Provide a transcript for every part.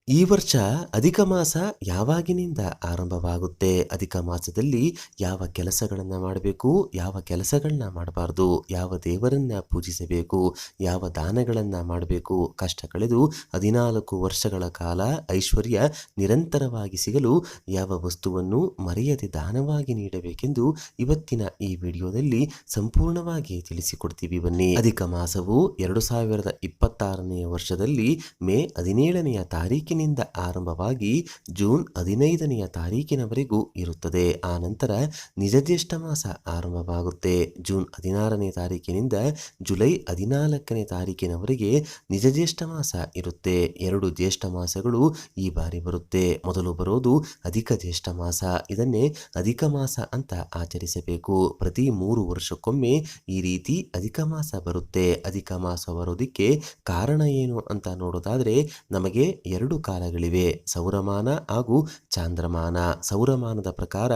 ಈ ವರ್ಷ ಅಧಿಕ ಮಾಸ ಯಾವಾಗಿನಿಂದ ಆರಂಭವಾಗುತ್ತೆ? ಅಧಿಕ ಮಾಸದಲ್ಲಿ ಯಾವ ಕೆಲಸಗಳನ್ನು ಮಾಡಬೇಕು, ಯಾವ ಕೆಲಸಗಳನ್ನ ಮಾಡಬಾರ್ದು, ಯಾವ ದೇವರನ್ನ ಪೂಜಿಸಬೇಕು, ಯಾವ ದಾನಗಳನ್ನು ಮಾಡಬೇಕು, ಕಷ್ಟ ಕಳೆದು 14 ವರ್ಷಗಳ ಕಾಲ ಐಶ್ವರ್ಯ ನಿರಂತರವಾಗಿ ಸಿಗಲು ಯಾವ ವಸ್ತುವನ್ನು ಮರೆಯದೆ ದಾನವಾಗಿ ನೀಡಬೇಕೆಂದು ಇವತ್ತಿನ ಈ ವಿಡಿಯೋದಲ್ಲಿ ಸಂಪೂರ್ಣವಾಗಿ ತಿಳಿಸಿಕೊಡ್ತೀವಿ ಬನ್ನಿ. ಅಧಿಕ ಮಾಸವು 2026ನೇ ವರ್ಷದಲ್ಲಿ ಮೇ 17ನೆಯ ತಾರೀಕಿನಿಂದ ಆರಂಭವಾಗಿ ಜೂನ್ 15ನೆಯ ತಾರೀಕಿನವರೆಗೂ ಇರುತ್ತದೆ. ಆ ನಂತರ ನಿಜ ಜ್ಯೇಷ್ಠ ಮಾಸ ಆರಂಭವಾಗುತ್ತೆ. ಜೂನ್ 16ನೇ ತಾರೀಕಿನಿಂದ ಜುಲೈ 14ನೇ ತಾರೀಕಿನವರೆಗೆ ನಿಜ ಜ್ಯೇಷ್ಠ ಮಾಸ ಇರುತ್ತೆ. 2 ಜ್ಯೇಷ್ಠ ಮಾಸಗಳು ಈ ಬಾರಿ ಬರುತ್ತೆ. ಮೊದಲು ಬರೋದು ಅಧಿಕ ಜ್ಯೇಷ್ಠ ಮಾಸ. ಇದನ್ನೇ ಅಧಿಕ ಮಾಸ ಅಂತ ಆಚರಿಸಬೇಕು. ಪ್ರತಿ 3 ವರ್ಷಕ್ಕೊಮ್ಮೆ ಈ ರೀತಿ ಅಧಿಕ ಮಾಸ ಬರುತ್ತೆ. ಅಧಿಕ ಮಾಸ ಬರೋದಕ್ಕೆ ಕಾರಣ ಏನು ಅಂತ ನೋಡೋದಾದ್ರೆ ನಮಗೆ 2 ಕಾಲಗಳಿವೆ, ಸೌರಮಾನ ಹಾಗೂ ಚಾಂದ್ರಮಾನ. ಸೌರಮಾನದ ಪ್ರಕಾರ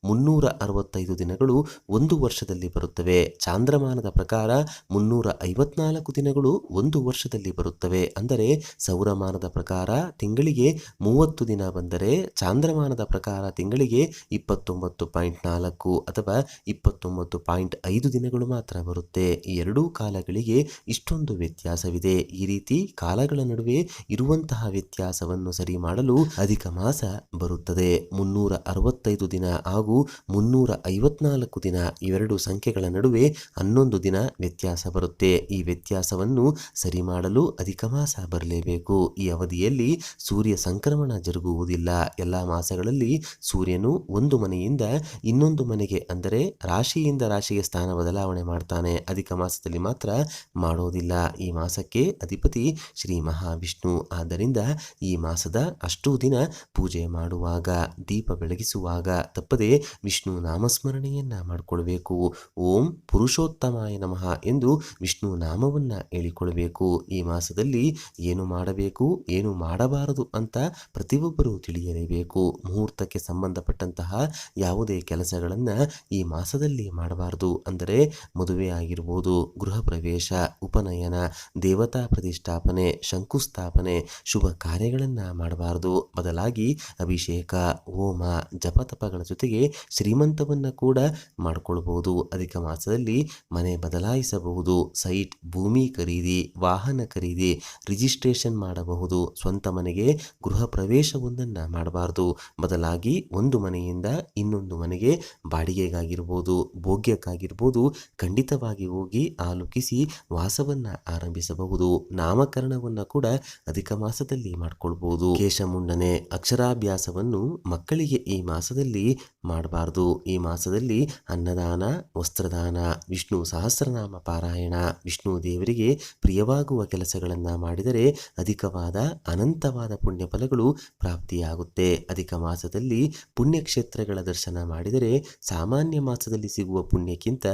365 ದಿನಗಳು ಒಂದು ವರ್ಷದಲ್ಲಿ ಬರುತ್ತವೆ. ಚಾಂದ್ರಮಾನದ ಪ್ರಕಾರ 354 ದಿನಗಳು ಒಂದು ವರ್ಷದಲ್ಲಿ ಬರುತ್ತವೆ. ಅಂದರೆ ಸೌರಮಾನದ ಪ್ರಕಾರ ತಿಂಗಳಿಗೆ 30 ದಿನ ಬಂದರೆ ಚಾಂದ್ರಮಾನದ ಪ್ರಕಾರ ತಿಂಗಳಿಗೆ 29.4 ಅಥವಾ 29.5 ದಿನಗಳು ಮಾತ್ರ ಬರುತ್ತೆ. ಈ ಎರಡೂ ಕಾಲಗಳಿಗೆ ಇಷ್ಟೊಂದು ವ್ಯತ್ಯಾಸವಿದೆ. ಈ ರೀತಿ ಕಾಲಗಳ ನಡುವೆ ಇರುವಂತಹ ವ್ಯತ್ಯಾಸವನ್ನು ಸರಿ ಮಾಡಲು ಅಧಿಕ ಮಾಸ ಬರುತ್ತದೆ. 365 ದಿನ ಹಾಗೂ 354 ದಿನ ಇವೆರಡು ಸಂಖ್ಯೆಗಳ ನಡುವೆ 11 ದಿನ ವ್ಯತ್ಯಾಸ ಬರುತ್ತೆ. ಈ ವ್ಯತ್ಯಾಸವನ್ನು ಸರಿ ಮಾಡಲು ಅಧಿಕ ಮಾಸ ಬರಲೇಬೇಕು. ಈ ಅವಧಿಯಲ್ಲಿ ಸೂರ್ಯ ಸಂಕ್ರಮಣ ಜರುಗುವುದಿಲ್ಲ. ಎಲ್ಲ ಮಾಸಗಳಲ್ಲಿ ಸೂರ್ಯನು ಒಂದು ಮನೆಯಿಂದ ಇನ್ನೊಂದು ಮನೆಗೆ ಅಂದರೆ ರಾಶಿಯಿಂದ ರಾಶಿಗೆ ಸ್ಥಾನ ಬದಲಾವಣೆ ಮಾಡ್ತಾನೆ. ಅಧಿಕ ಮಾಸದಲ್ಲಿ ಮಾತ್ರ ಮಾಡೋದಿಲ್ಲ. ಈ ಮಾಸಕ್ಕೆ ಅಧಿಪತಿ ಶ್ರೀ ಮಹಾವಿಷ್ಣು. ಆದ್ದರಿಂದ ಈ ಮಾಸದ ಅಷ್ಟೂ ದಿನ ಪೂಜೆ ಮಾಡುವಾಗ, ದೀಪ ಬೆಳಗಿಸುವಾಗ ತಪ್ಪದೆ ವಿಷ್ಣು ನಾಮಸ್ಮರಣೆಯನ್ನ ಮಾಡಿಕೊಳ್ಬೇಕು. ಓಂ ಪುರುಷೋತ್ತಮಾಯ ನಮಃ ಎಂದು ವಿಷ್ಣು ನಾಮವನ್ನ ಹೇಳಿಕೊಳ್ಬೇಕು. ಈ ಮಾಸದಲ್ಲಿ ಏನು ಮಾಡಬೇಕು, ಏನು ಮಾಡಬಾರದು ಅಂತ ಪ್ರತಿಯೊಬ್ಬರು ತಿಳಿಯಲೇಬೇಕು. ಮುಹೂರ್ತಕ್ಕೆ ಸಂಬಂಧಪಟ್ಟಂತಹ ಯಾವುದೇ ಕೆಲಸಗಳನ್ನ ಈ ಮಾಸದಲ್ಲಿ ಮಾಡಬಾರದು. ಅಂದರೆ ಮದುವೆ ಆಗಿರ್ಬೋದು, ಗೃಹ ಪ್ರವೇಶ, ಉಪನಯನ, ದೇವತಾ ಪ್ರತಿಷ್ಠಾಪನೆ, ಶಂಕುಸ್ಥಾಪನೆ, ಶುಭ ಕಾರ್ಯಗಳನ್ನ ಮಾಡಬಾರದು. ಬದಲಾಗಿ ಅಭಿಷೇಕ, ಹೋಮ, ಜಪತಪಗಳ ಜೊತೆಗೆ ಶ್ರೀಮಂತವನ್ನ ಕೂಡ ಮಾಡಿಕೊಳ್ಬಹುದು. ಅಧಿಕ ಮಾಸದಲ್ಲಿ ಮನೆ ಬದಲಾಯಿಸಬಹುದು, ಸೈಟ್, ಭೂಮಿ ಖರೀದಿ, ವಾಹನ ಖರೀದಿ, ರಿಜಿಸ್ಟ್ರೇಷನ್ ಮಾಡಬಹುದು. ಸ್ವಂತ ಮನೆಗೆ ಗೃಹ ಪ್ರವೇಶವೊಂದನ್ನ ಮಾಡಬಾರದು. ಬದಲಾಗಿ ಒಂದು ಮನೆಯಿಂದ ಇನ್ನೊಂದು ಮನೆಗೆ ಬಾಡಿಗೆಗಾಗಿರ್ಬೋದು, ಭೋಗ್ಯಕ್ಕಾಗಿರ್ಬೋದು ಖಂಡಿತವಾಗಿ ಹೋಗಿ ಆಲೋಕಿಸಿ ವಾಸವನ್ನ ಆರಂಭಿಸಬಹುದು. ನಾಮಕರಣವನ್ನ ಕೂಡ ಅಧಿಕ ಮಾಸದಲ್ಲಿ ಮಾಡ್ಕೊಳ್ಬಹುದು. ಕೇಶಮುಂಡನೆ, ಅಕ್ಷರಾಭ್ಯಾಸವನ್ನು ಮಕ್ಕಳಿಗೆ ಈ ಮಾಸದಲ್ಲಿ ಮಾಡಬಾರದು. ಈ ಮಾಸದಲ್ಲಿ ಅನ್ನದಾನ, ವಸ್ತ್ರದಾನ, ವಿಷ್ಣು ಸಹಸ್ರನಾಮ ಪಾರಾಯಣ, ವಿಷ್ಣು ದೇವರಿಗೆ ಪ್ರಿಯವಾಗುವ ಕೆಲಸಗಳನ್ನ ಮಾಡಿದರೆ ಅಧಿಕವಾದ ಅನಂತವಾದ ಪುಣ್ಯ ಫಲಗಳು ಪ್ರಾಪ್ತಿಯಾಗುತ್ತೆ. ಅಧಿಕ ಮಾಸದಲ್ಲಿ ಪುಣ್ಯಕ್ಷೇತ್ರಗಳ ದರ್ಶನ ಮಾಡಿದರೆ ಸಾಮಾನ್ಯ ಮಾಸದಲ್ಲಿ ಸಿಗುವ ಪುಣ್ಯಕ್ಕಿಂತ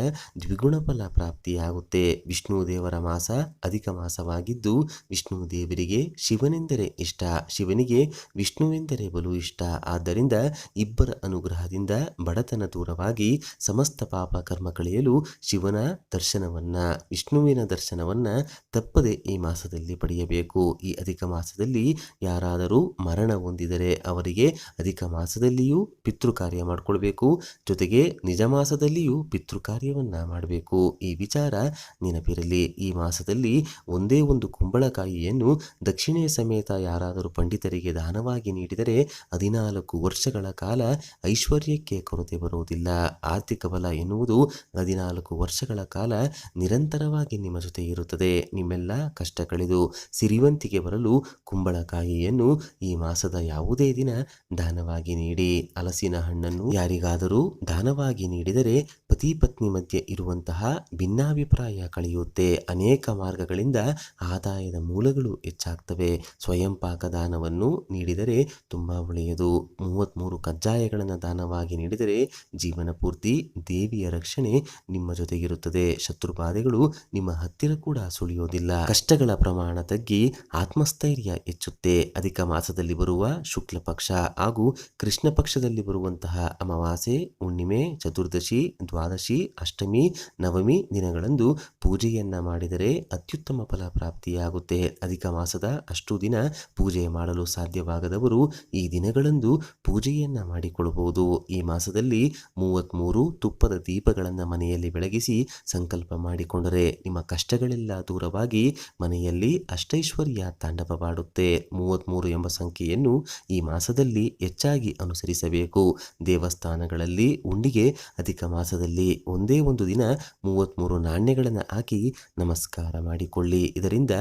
ದ್ವಿಗುಣ ಫಲ ಪ್ರಾಪ್ತಿಯಾಗುತ್ತೆ. ವಿಷ್ಣು ದೇವರ ಮಾಸ ಅಧಿಕ ಮಾಸವಾಗಿದ್ದು ವಿಷ್ಣು ದೇವರಿಗೆ ಶಿವನೆಂದರೆ ಇಷ್ಟ, ಶಿವನಿಗೆ ವಿಷ್ಣುವೆಂದರೆ ಬಲು ಇಷ್ಟ. ಆದ್ದರಿಂದ ಇಬ್ಬರ ಅನುಗ್ರಹದಿಂದ ಬಡತನ ದೂರವಾಗಿ ಸಮಸ್ತ ಪಾಪ ಕರ್ಮ ಕಳೆಯಲು ಶಿವನ ದರ್ಶನವನ್ನ, ವಿಷ್ಣುವಿನ ದರ್ಶನವನ್ನ ತಪ್ಪದೆ ಈ ಮಾಸದಲ್ಲಿ ಪಡೆಯಬೇಕು. ಈ ಅಧಿಕ ಮಾಸದಲ್ಲಿ ಯಾರಾದರೂ ಮರಣ ಹೊಂದಿದರೆ ಅವರಿಗೆ ಅಧಿಕ ಮಾಸದಲ್ಲಿಯೂ ಪಿತೃ ಕಾರ್ಯ ಮಾಡಿಕೊಳ್ಬೇಕು. ಜೊತೆಗೆ ನಿಜ ಮಾಸದಲ್ಲಿಯೂ ಪಿತೃ ಕಾರ್ಯವನ್ನ ಮಾಡಬೇಕು. ಈ ವಿಚಾರ ನೆನಪಿರಲಿ. ಈ ಮಾಸದಲ್ಲಿ ಒಂದೇ ಒಂದು ಕುಂಬಳಕಾಯಿಯನ್ನು ದಕ್ಷಿಣೆ ಸಮೇತ ಯಾರಾದರೂ ಪಂಡಿತರಿಗೆ ದಾನವಾಗಿ ನೀಡಿದರೆ 14 ವರ್ಷಗಳ ಕಾಲ ಐಶ್ವರ್ಯಕ್ಕೆ ಕೊರತೆ ಬರುವುದಿಲ್ಲ. ಆರ್ಥಿಕ ಬಲ ಎನ್ನುವುದು 14 ವರ್ಷಗಳ ಕಾಲ ನಿರಂತರವಾಗಿ ನಿಮ್ಮ ಜೊತೆ ಇರುತ್ತದೆ. ನಿಮ್ಮೆಲ್ಲ ಕಷ್ಟ ಕಳೆದು ಸಿರಿವಂತಿಗೆ ಬರಲು ಕುಂಬಳಕಾಯಿಯನ್ನು ಈ ಮಾಸದ ಯಾವುದೇ ದಿನ ದಾನವಾಗಿ ನೀಡಿ. ಹಲಸಿನ ಹಣ್ಣನ್ನು ಯಾರಿಗಾದರೂ ದಾನವಾಗಿ ನೀಡಿದರೆ ಪತಿ ಪತ್ನಿ ಮಧ್ಯೆ ಇರುವಂತಹ ಭಿನ್ನಾಭಿಪ್ರಾಯ ಕಳೆಯುತ್ತೆ. ಅನೇಕ ಮಾರ್ಗಗಳಿಂದ ಆದಾಯದ ಮೂಲಗಳು ಹೆಚ್ಚಾಗ್ತವೆ. ಸ್ವಯಂ ಪಾಕ ದಾನವನ್ನು ನೀಡಿದರೆ ತುಂಬಾ ಒಳ್ಳೆಯದು. 33 ಕಜ್ಜಾಯಗಳನ್ನು ದಾನವಾಗಿ ನೀಡಿದರೆ ಜೀವನ ಪೂರ್ತಿ ದೇವಿಯ ರಕ್ಷಣೆ ನಿಮ್ಮ ಜೊತೆಗಿರುತ್ತದೆ. ಶತ್ರುಬಾಧೆಗಳು ನಿಮ್ಮ ಹತ್ತಿರ ಕೂಡ ಸುಳಿಯೋದಿಲ್ಲ. ಕಷ್ಟಗಳ ಪ್ರಮಾಣ ತಗ್ಗಿ ಆತ್ಮಸ್ಥೈರ್ಯ ಹೆಚ್ಚುತ್ತೆ. ಅಧಿಕ ಮಾಸದಲ್ಲಿ ಬರುವ ಶುಕ್ಲ ಪಕ್ಷ ಹಾಗೂ ಕೃಷ್ಣ ಪಕ್ಷದಲ್ಲಿ ಬರುವಂತಹ ಅಮಾವಾಸ್ಯೆ, ಹುಣ್ಣಿಮೆ, ಚತುರ್ದಶಿ, ದ್ವಾದಶಿ, ಅಷ್ಟಮಿ, ನವಮಿ ದಿನಗಳಂದು ಪೂಜೆಯನ್ನ ಮಾಡಿದರೆ ಅತ್ಯುತ್ತಮ ಫಲ ಪ್ರಾಪ್ತಿಯಾಗುತ್ತೆ. ಅಧಿಕ ಮಾಸದ ಅಷ್ಟು ದಿನ ಪೂಜೆ ಮಾಡಲು ಸಾಧ್ಯವಾಗದವರು ಈ ದಿನಗಳಂದು ಪೂಜೆಯನ್ನು ಮಾಡಿಕೊಳ್ಳಬಹುದು. ಈ ಮಾಸದಲ್ಲಿ 33 ತುಪ್ಪದ ದೀಪಗಳನ್ನು ಮನೆಯಲ್ಲಿ ಬೆಳಗಿಸಿ ಸಂಕಲ್ಪ ಮಾಡಿಕೊಂಡರೆ ನಿಮ್ಮ ಕಷ್ಟಗಳೆಲ್ಲ ದೂರವಾಗಿ ಮನೆಯಲ್ಲಿ ಅಷ್ಟೈಶ್ವರ್ಯ ತಾಂಡವವಾಡುತ್ತೆ. 33 ಎಂಬ ಸಂಖ್ಯೆಯನ್ನು ಈ ಮಾಸದಲ್ಲಿ ಹೆಚ್ಚಾಗಿ ಅನುಸರಿಸಬೇಕು. ದೇವಸ್ಥಾನಗಳಲ್ಲಿ ಉಂಡಿಗೆ ಅಧಿಕ ಮಾಸದಲ್ಲಿ ಒಂದೇ ಒಂದು ದಿನ 33 ನಾಣ್ಯಗಳನ್ನು ಹಾಕಿ ನಮಸ್ಕಾರ ಮಾಡಿಕೊಳ್ಳಿ. ಇದರಿಂದ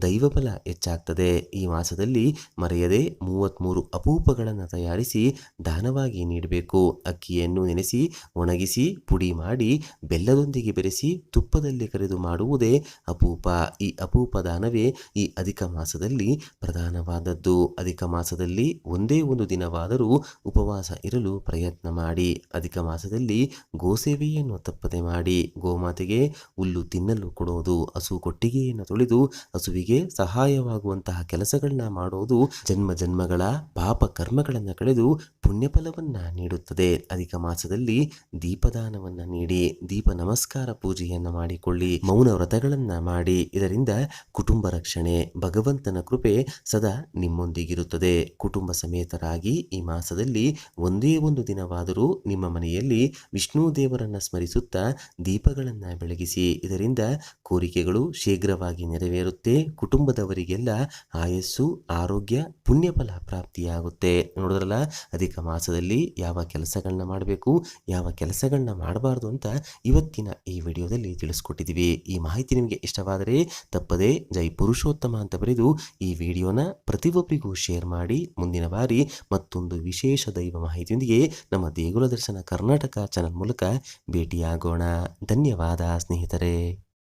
ದೈವಬಲ ಹೆಚ್ಚಾಗ್ತದೆ. ಈ ಮಾಸದಲ್ಲಿ ಮರೆಯದೆ 33 ಅಪೂಪಗಳನ್ನು ತಯಾರಿಸಿ ದಾನವಾಗಿ ನೀಡಬೇಕು. ಅಕ್ಕಿಯನ್ನು ನೆನೆಸಿ ಒಣಗಿಸಿ ಪುಡಿ ಮಾಡಿ ಬೆಲ್ಲದೊಂದಿಗೆ ಬೆರೆಸಿ ತುಪ್ಪದಲ್ಲಿ ಕರೆದು ಮಾಡುವುದೇ ಅಪೂಪ. ಈ ಅಪೂಪ ದಾನವೇ ಈ ಅಧಿಕ ಮಾಸದಲ್ಲಿ ಪ್ರಧಾನವಾದದ್ದು. ಅಧಿಕ ಮಾಸದಲ್ಲಿ ಒಂದೇ ಒಂದು ದಿನವಾದರೂ ಉಪವಾಸ ಇರಲು ಪ್ರಯತ್ನ ಮಾಡಿ. ಅಧಿಕ ಮಾಸದಲ್ಲಿ ಗೋಸೇವೆಯನ್ನು ತಪ್ಪದೆ ಮಾಡಿ. ಗೋಮಾತೆಗೆ ಹುಲ್ಲು ತಿನ್ನಲು ಕೊಡೋದು, ಹಸು ಕೊಟ್ಟಿಗೆಯನ್ನು ತೊಳೆದು ಹಸುವಿಗೆ ಸಹಾಯವಾಗುವಂತಹ ಕೆಲಸಗಳನ್ನ ಮಾಡೋದು ಜನ್ಮ ಜನ್ಮಗಳ ಪಾಪ ಕರ್ಮಗಳನ್ನು ಕಳೆದು ಪುಣ್ಯಫಲವನ್ನ ನೀಡುತ್ತದೆ. ಅಧಿಕ ಮಾಸದಲ್ಲಿ ದೀಪದಾನವನ್ನ ನೀಡಿ, ದೀಪ ನಮಸ್ಕಾರ ಪೂಜೆಯನ್ನು ಮಾಡಿಕೊಳ್ಳಿ, ಮೌನ ವ್ರತಗಳನ್ನ ಮಾಡಿ. ಇದರಿಂದ ಕುಟುಂಬ ರಕ್ಷಣೆ, ಭಗವಂತನ ಕೃಪೆ ಸದಾ ನಿಮ್ಮೊಂದಿಗಿರುತ್ತದೆ. ಕುಟುಂಬ ಸಮೇತರಾಗಿ ಈ ಮಾಸದಲ್ಲಿ ಒಂದೇ ಒಂದು ದಿನವಾದರೂ ನಿಮ್ಮ ಮನೆಯಲ್ಲಿ ವಿಷ್ಣು ದೇವರನ್ನ ಸ್ಮರಿಸುತ್ತಾ ದೀಪಗಳನ್ನು ಬೆಳಗಿಸಿ. ಇದರಿಂದ ಕೋರಿಕೆಗಳು ಶೀಘ್ರವಾಗಿ ನೆರವೇರುತ್ತೆ. ಕುಟುಂಬದವರಿಗೆಲ್ಲ ಆಯಸ್ಸು, ಆರೋಗ್ಯ, ಪುಣ್ಯಫಲ ಪ್ರಾಪ್ತಿಯಾಗುತ್ತೆ. ನೋಡಿದ್ರಲ್ಲ, ಅಧಿಕ ಮಾಸದಲ್ಲಿ ಯಾವ ಕೆಲಸಗಳನ್ನ ಮಾಡಬೇಕು, ಯಾವ ಕೆಲಸಗಳನ್ನ ಮಾಡಬಾರ್ದು ಅಂತ ಇವತ್ತಿನ ಈ ವಿಡಿಯೋದಲ್ಲಿ ತಿಳಿಸ್ಕೊಟ್ಟಿದ್ದೀವಿ. ಈ ಮಾಹಿತಿ ನಿಮಗೆ ಇಷ್ಟವಾದರೆ ತಪ್ಪದೆ ಜೈ ಪುರುಷೋತ್ತಮ ಅಂತ ಬರೆದು ಈ ವಿಡಿಯೋನ ಪ್ರತಿಯೊಬ್ಬರಿಗೂ ಶೇರ್ ಮಾಡಿ. ಮುಂದಿನ ಬಾರಿ ಮತ್ತೊಂದು ವಿಶೇಷ ದೈವ ಮಾಹಿತಿಯೊಂದಿಗೆ ನಮ್ಮ ದೇಗುಲ ದರ್ಶನ ಕರ್ನಾಟಕ ಚಾನಲ್ ಮೂಲಕ ಭೇಟಿಯಾಗೋಣ. ಧನ್ಯವಾದ ಸ್ನೇಹಿತರೆ.